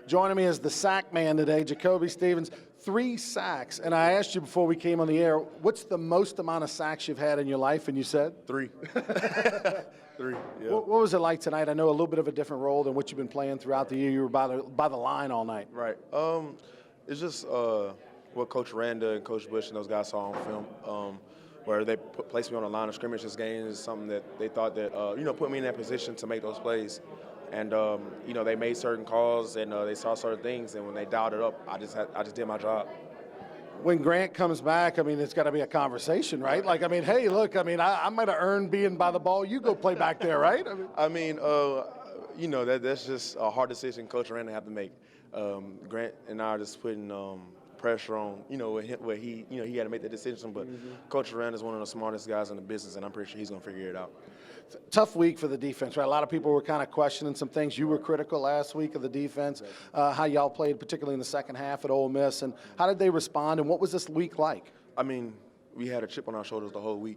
Joining me is the sack man today, JaCoby Stevens. 3 sacks. And I asked you before we came on the air, what's the most amount of sacks you've had in your life? And you said? 3. 3, yeah. What was it like tonight? I know a little bit of a different role than what you've been playing throughout the year. You were by the line all night. Right. It's just what Coach Randa and Coach Bush and those guys saw on film, where they placed me on the line of scrimmage. This game is something that they thought that, put me in that position to make those plays. And, they made certain calls and they saw certain things. And when they dialed it up, I just did my job. When Grant comes back, it's got to be a conversation, right? Like, hey, look, I might have earned being by the ball. You go play back there, right? That's just a hard decision Coach Randa have to make. Grant and I are just putting pressure on, where he had to make the decision. But Coach Randa is one of the smartest guys in the business, and I'm pretty sure he's going to figure it out. Tough week for the defense, right? A lot of people were kind of questioning some things. You were critical last week of the defense, how y'all played, particularly in the second half at Ole Miss, and how did they respond, and what was this week like? We had a chip on our shoulders the whole week.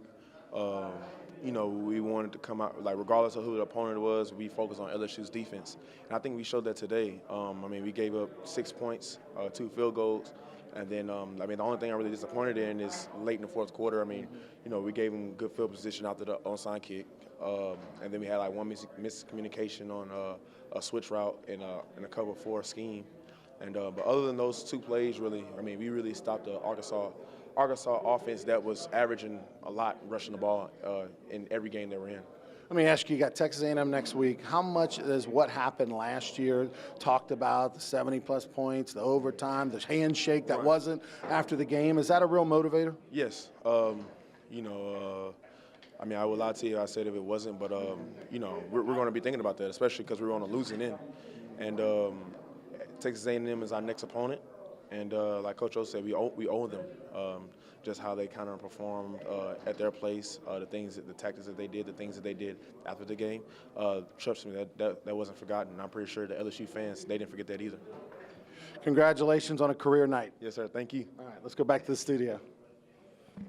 We wanted to come out, regardless of who the opponent was, we focused on LSU's defense. And I think we showed that today. We gave up 6 points, 2 field goals. And then, the only thing I'm really disappointed in is late in the fourth quarter. We gave them good field position after the onside kick. And then we had one miscommunication on a switch route in a cover 4 scheme. And but other than those 2 plays, really, we really stopped the Arkansas offense that was averaging a lot rushing the ball in every game they were in. Let me ask you, you got Texas A&M next week. How much is what happened last year talked about, the 70-plus points, the overtime, the handshake that wasn't after the game? Is that a real motivator? Yes. I would lie to you I said if it wasn't, but, we're going to be thinking about that, especially because we're on a losing end. And Texas A&M is our next opponent. And like Coach O said, we owe them just how they kind of performed at their place, the tactics that they did, the things that they did after the game. Trust me, that wasn't forgotten. I'm pretty sure the LSU fans, they didn't forget that either. Congratulations on a career night. Yes, sir. Thank you. All right, let's go back to the studio.